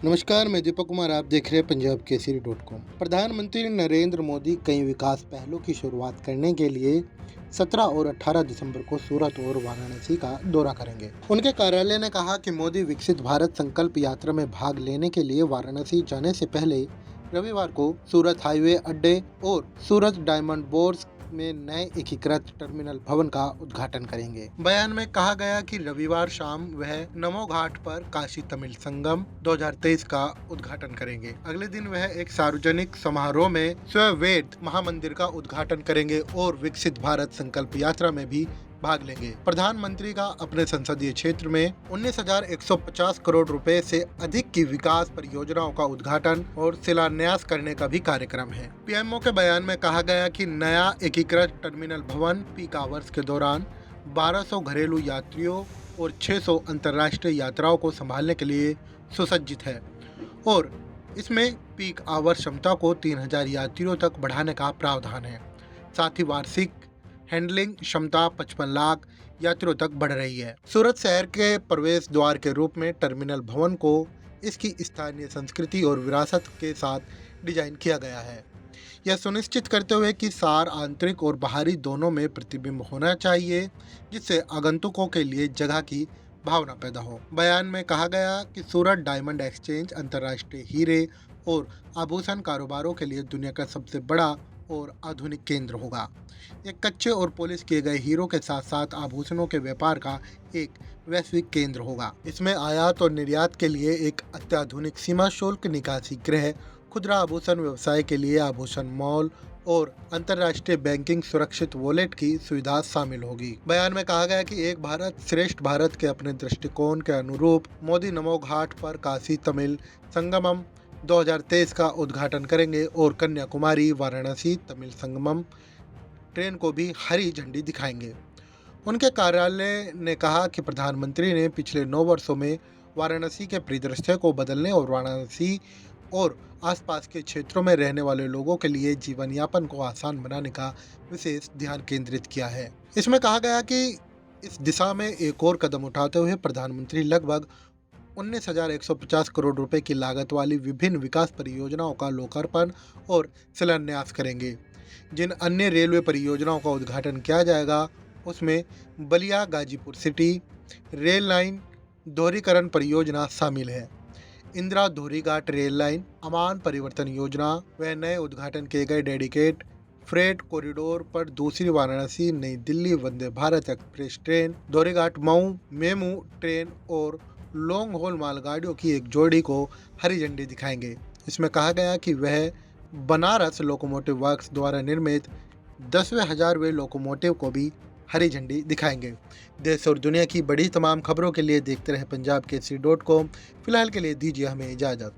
नमस्कार, मैं दीपक कुमार। आप देख रहे हैं पंजाब केसरी .com। प्रधानमंत्री नरेंद्र मोदी कई विकास पहलों की शुरुआत करने के लिए 17 और 18 दिसंबर को सूरत और वाराणसी का दौरा करेंगे। उनके कार्यालय ने कहा कि मोदी विकसित भारत संकल्प यात्रा में भाग लेने के लिए वाराणसी जाने से पहले रविवार को सूरत हाईवे अड्डे और सूरत डायमंड बोर्स में नए एकीकृत टर्मिनल भवन का उद्घाटन करेंगे। बयान में कहा गया कि रविवार शाम वह नमो घाट पर काशी तमिल संगम 2023 का उद्घाटन करेंगे। अगले दिन वह एक सार्वजनिक समारोह में स्ववेद महामंदिर का उद्घाटन करेंगे और विकसित भारत संकल्प यात्रा में भी भाग लेंगे। प्रधानमंत्री का अपने संसदीय क्षेत्र में 19,150 करोड़ रुपए से अधिक की विकास परियोजनाओं का उद्घाटन और शिलान्यास करने का भी कार्यक्रम है। पीएमओ के बयान में कहा गया कि नया एकीकृत टर्मिनल भवन पीक आवर्स के दौरान 1200 घरेलू यात्रियों और 600 अंतर्राष्ट्रीय यात्राओं को संभालने के लिए सुसज्जित है और इसमें पीक आवर्स क्षमता को 3000 यात्रियों तक बढ़ाने का प्रावधान है। साथ ही वार्षिक हैंडलिंग क्षमता 55 लाख यात्रियों तक बढ़ रही है। सूरत शहर के प्रवेश द्वार के रूप में टर्मिनल भवन को इसकी स्थानीय संस्कृति और विरासत के साथ डिजाइन किया गया है। यह सुनिश्चित करते हुए कि सार आंतरिक और बाहरी दोनों में प्रतिबिंब होना चाहिए, जिससे आगंतुकों के लिए जगह की भावना पैदा हो। बयान में कहा गया कि सूरत डायमंड एक्सचेंज अंतर्राष्ट्रीय हीरे और आभूषण कारोबारों के लिए दुनिया का सबसे बड़ा और आधुनिक केंद्र होगा। यह कच्चे और पॉलिश किए गए हीरों के साथ साथ आभूषणों के व्यापार का एक वैश्विक केंद्र होगा। इसमें आयात और निर्यात के लिए एक अत्याधुनिक सीमा शुल्क निकासी गृह, खुदरा आभूषण व्यवसाय के लिए आभूषण मॉल और अंतर्राष्ट्रीय बैंकिंग सुरक्षित वॉलेट की सुविधा शामिल होगी। बयान में कहा गया कि एक भारत श्रेष्ठ भारत के अपने दृष्टिकोण के अनुरूप मोदी नमो घाट पर काशी तमिल संगमम 2023 का उद्घाटन करेंगे और कन्याकुमारी वाराणसी तमिल संगमम ट्रेन को भी हरी झंडी दिखाएंगे। उनके कार्यालय ने कहा कि प्रधानमंत्री ने पिछले 9 वर्षों में वाराणसी के परिदृश्य को बदलने और वाराणसी और आसपास के क्षेत्रों में रहने वाले लोगों के लिए जीवन यापन को आसान बनाने का विशेष ध्यान केंद्रित किया है। इसमें कहा गया कि इस दिशा में एक और कदम उठाते हुए प्रधानमंत्री लगभग 19,150 करोड़ रुपए की लागत वाली विभिन्न विकास परियोजनाओं का लोकार्पण और शिलान्यास करेंगे। जिन अन्य रेलवे परियोजनाओं का उद्घाटन किया जाएगा उसमें Ballia Ghazipur city rail line दोहरीकरण परियोजना शामिल है। इंदिरा दोहरीघाट रेल लाइन, अमान परिवर्तन योजना व नए उद्घाटन किए गए डेडिकेट फ्रेट कॉरिडोर पर दूसरी Varanasi New Delhi Vande Bharat express train, Dohrighat Mau MEMU train और लॉन्ग हॉल मालगाड़ियों की एक जोड़ी को हरी झंडी दिखाएंगे। इसमें कहा गया कि वह बनारस लोकोमोटिव वर्क्स द्वारा निर्मित 10वें हजारवें लोकोमोटिव को भी हरी झंडी दिखाएंगे। देश और दुनिया की बड़ी तमाम खबरों के लिए देखते रहे पंजाब केसरी .com। फिलहाल के लिए दीजिए हमें इजाज़त।